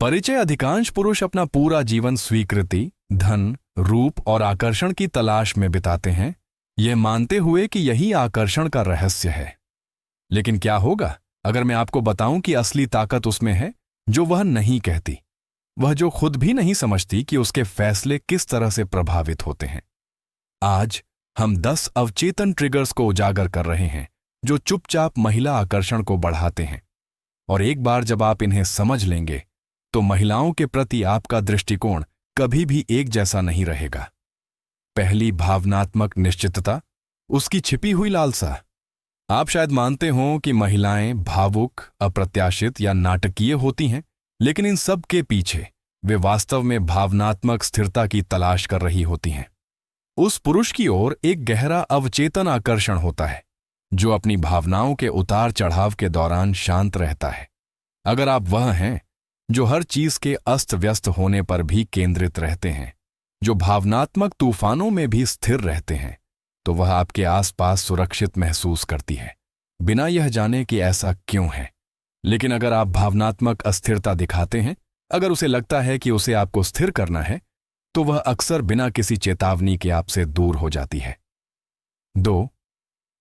परिचय। अधिकांश पुरुष अपना पूरा जीवन स्वीकृति, धन, रूप और आकर्षण की तलाश में बिताते हैं, यह मानते हुए कि यही आकर्षण का रहस्य है। लेकिन क्या होगा अगर मैं आपको बताऊं कि असली ताकत उसमें है जो वह नहीं कहती, वह जो खुद भी नहीं समझती कि उसके फैसले किस तरह से प्रभावित होते हैं। आज हम 10 अवचेतन ट्रिगर्स को उजागर कर रहे हैं जो चुपचाप महिला आकर्षण को बढ़ाते हैं, और एक बार जब आप इन्हें समझ लेंगे तो महिलाओं के प्रति आपका दृष्टिकोण कभी भी एक जैसा नहीं रहेगा। पहली, भावनात्मक निश्चितता, उसकी छिपी हुई लालसा। आप शायद मानते हो कि महिलाएं भावुक, अप्रत्याशित या नाटकीय होती हैं, लेकिन इन सब के पीछे वे वास्तव में भावनात्मक स्थिरता की तलाश कर रही होती हैं। उस पुरुष की ओर एक गहरा अवचेतन आकर्षण होता है जो अपनी भावनाओं के उतार चढ़ाव के दौरान शांत रहता है। अगर आप वह हैं जो हर चीज के अस्त व्यस्त होने पर भी केंद्रित रहते हैं, जो भावनात्मक तूफानों में भी स्थिर रहते हैं, तो वह आपके आसपास सुरक्षित महसूस करती है, बिना यह जाने कि ऐसा क्यों है। लेकिन अगर आप भावनात्मक अस्थिरता दिखाते हैं, अगर उसे लगता है कि उसे आपको स्थिर करना है, तो वह अक्सर बिना किसी चेतावनी के आपसे दूर हो जाती है। 2,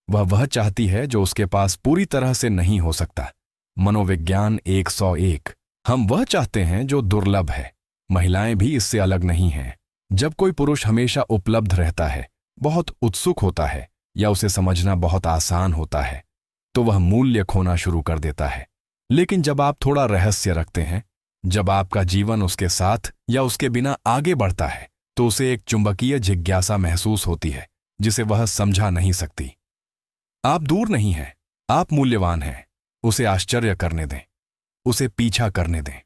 वह चाहती है जो उसके पास पूरी तरह से नहीं हो सकता। मनोविज्ञान 101। हम वह चाहते हैं जो दुर्लभ है। महिलाएं भी इससे अलग नहीं हैं। जब कोई पुरुष हमेशा उपलब्ध रहता है, बहुत उत्सुक होता है या उसे समझना बहुत आसान होता है, तो वह मूल्य खोना शुरू कर देता है। लेकिन जब आप थोड़ा रहस्य रखते हैं, जब आपका जीवन उसके साथ या उसके बिना आगे बढ़ता है, तो उसे एक चुंबकीय जिज्ञासा महसूस होती है जिसे वह समझा नहीं सकती। आप दूर नहीं हैं, आप मूल्यवान हैं। उसे आश्चर्य करने दें, उसे पीछा करने दें।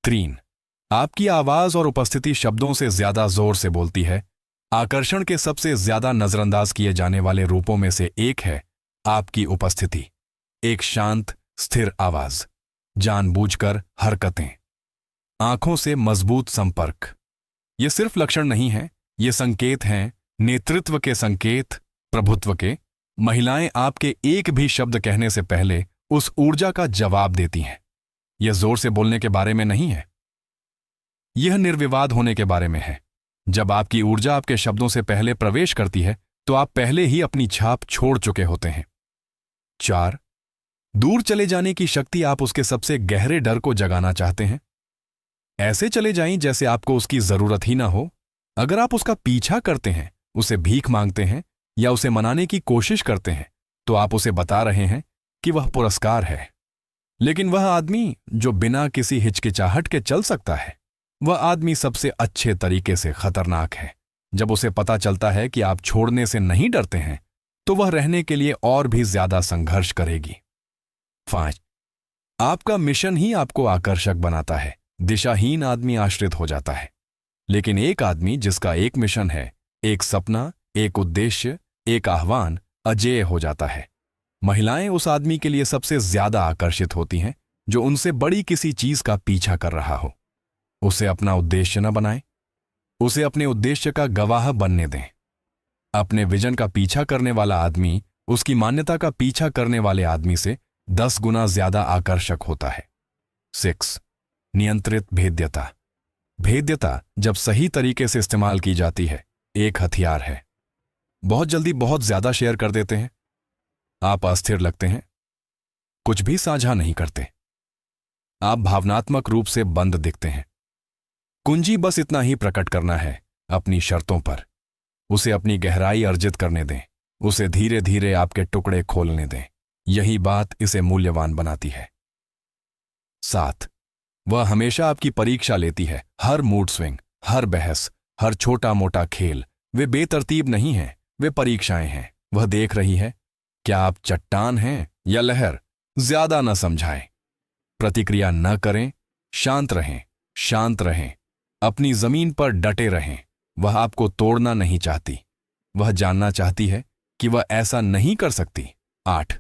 3, आपकी आवाज और उपस्थिति शब्दों से ज्यादा जोर से बोलती है। आकर्षण के सबसे ज्यादा नजरअंदाज किए जाने वाले रूपों में से एक है आपकी उपस्थिति। एक शांत, स्थिर आवाज, जानबूझकर हरकतें, आंखों से मजबूत संपर्क। ये सिर्फ लक्षण नहीं है, ये संकेत हैं, नेतृत्व के संकेत, प्रभुत्व के। महिलाएं आपके एक भी शब्द कहने से पहले उस ऊर्जा का जवाब देती हैं। यह जोर से बोलने के बारे में नहीं है, यह निर्विवाद होने के बारे में है। जब आपकी ऊर्जा आपके शब्दों से पहले प्रवेश करती है, तो आप पहले ही अपनी छाप छोड़ चुके होते हैं। 4, दूर चले जाने की शक्ति। आप उसके सबसे गहरे डर को जगाना चाहते हैं। ऐसे चले जाएं जैसे आपको उसकी जरूरत ही ना हो। अगर आप उसका पीछा करते हैं, उसे भीख मांगते हैं या उसे मनाने की कोशिश करते हैं, तो आप उसे बता रहे हैं कि वह पुरस्कार है। लेकिन वह आदमी जो बिना किसी हिचकिचाहट के चल सकता है, वह आदमी सबसे अच्छे तरीके से खतरनाक है। जब उसे पता चलता है कि आप छोड़ने से नहीं डरते हैं, तो वह रहने के लिए और भी ज्यादा संघर्ष करेगी। 5, आपका मिशन ही आपको आकर्षक बनाता है। दिशाहीन आदमी आश्रित हो जाता है, लेकिन एक आदमी जिसका एक मिशन है, एक सपना, एक उद्देश्य, एक आह्वान, अजेय हो जाता है। महिलाएं उस आदमी के लिए सबसे ज्यादा आकर्षित होती हैं जो उनसे बड़ी किसी चीज का पीछा कर रहा हो। उसे अपना उद्देश्य न बनाएं, उसे अपने उद्देश्य का गवाह बनने दें। अपने विजन का पीछा करने वाला आदमी उसकी मान्यता का पीछा करने वाले आदमी से 10 गुना ज्यादा आकर्षक होता है। 6, नियंत्रित भेद्यता। भेद्यता जब सही तरीके से इस्तेमाल की जाती है, एक हथियार है। बहुत जल्दी बहुत ज्यादा शेयर कर देते हैं, आप अस्थिर लगते हैं, कुछ भी साझा नहीं करते, आप भावनात्मक रूप से बंद दिखते हैं। कुंजी बस इतना ही प्रकट करना है, अपनी शर्तों पर। उसे अपनी गहराई अर्जित करने दें, उसे धीरे धीरे आपके टुकड़े खोलने दें। यही बात इसे मूल्यवान बनाती है। 7, वह हमेशा आपकी परीक्षा लेती है। हर मूड स्विंग, हर बहस, हर छोटा मोटा खेल, वे बेतरतीब नहीं हैं, वे परीक्षाएं हैं। वह देख रही है, क्या आप चट्टान हैं या लहर। ज्यादा न समझाएं, प्रतिक्रिया न करें, शांत रहें, शांत रहें, अपनी जमीन पर डटे रहें। वह आपको तोड़ना नहीं चाहती, वह जानना चाहती है कि वह ऐसा नहीं कर सकती। 8,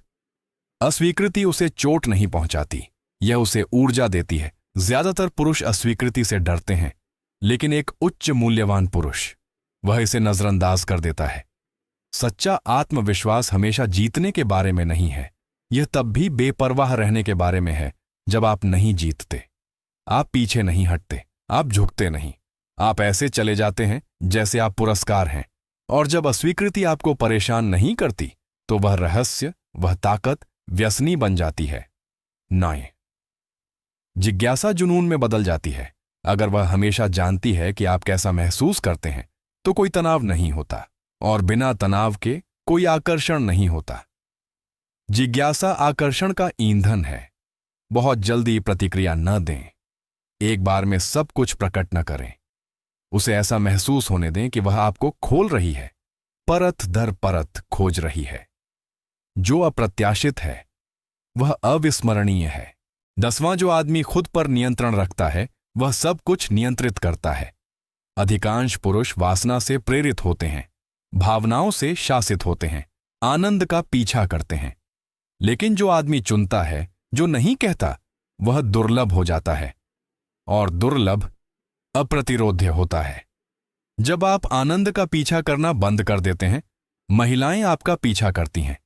अस्वीकृति उसे चोट नहीं पहुंचाती, यह उसे ऊर्जा देती है। ज्यादातर पुरुष अस्वीकृति से डरते हैं, लेकिन एक उच्च मूल्यवान पुरुष वह इसे नजरअंदाज कर देता है। सच्चा आत्मविश्वास हमेशा जीतने के बारे में नहीं है, यह तब भी बेपरवाह रहने के बारे में है जब आप नहीं जीतते। आप पीछे नहीं हटते, आप झुकते नहीं, आप ऐसे चले जाते हैं जैसे आप पुरस्कार हैं। और जब अस्वीकृति आपको परेशान नहीं करती तो वह रहस्य, वह ताकत व्यसनी बन जाती है। 9, जिज्ञासा जुनून में बदल जाती है। अगर वह हमेशा जानती है कि आप कैसा महसूस करते हैं तो कोई तनाव नहीं होता, और बिना तनाव के कोई आकर्षण नहीं होता। जिज्ञासा आकर्षण का ईंधन है। बहुत जल्दी प्रतिक्रिया न दें, एक बार में सब कुछ प्रकट न करें। उसे ऐसा महसूस होने दें कि वह आपको खोल रही है, परत दर परत खोज रही है। जो अप्रत्याशित है वह अविस्मरणीय है। 10वां, जो आदमी खुद पर नियंत्रण रखता है वह सब कुछ नियंत्रित करता है। अधिकांश पुरुष वासना से प्रेरित होते हैं, भावनाओं से शासित होते हैं, आनंद का पीछा करते हैं। लेकिन जो आदमी चुनता है, जो नहीं कहता, वह दुर्लभ हो जाता है, और दुर्लभ अप्रतिरोध्य होता है। जब आप आनंद का पीछा करना बंद कर देते हैं, महिलाएं आपका पीछा करती हैं।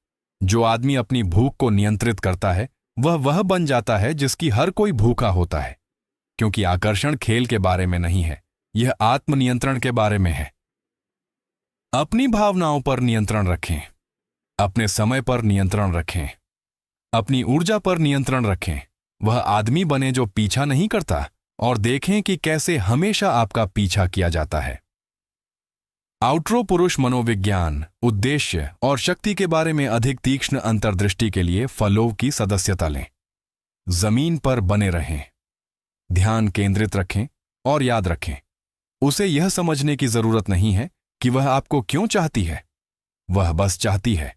जो आदमी अपनी भूख को नियंत्रित करता है वह बन जाता है जिसकी हर कोई भूखा होता है, क्योंकि आकर्षण खेल के बारे में नहीं है, यह आत्मनियंत्रण के बारे में है। अपनी भावनाओं पर नियंत्रण रखें, अपने समय पर नियंत्रण रखें, अपनी ऊर्जा पर नियंत्रण रखें। वह आदमी बने जो पीछा नहीं करता, और देखें कि कैसे हमेशा आपका पीछा किया जाता है। आउट्रो पुरुष मनोविज्ञान, उद्देश्य और शक्ति के बारे में अधिक तीक्ष्ण अंतर्दृष्टि के लिए फॉलो की सदस्यता लें। जमीन पर बने रहें, ध्यान केंद्रित रखें और याद रखें, उसे यह समझने की जरूरत नहीं है कि वह आपको क्यों चाहती है, वह बस चाहती है।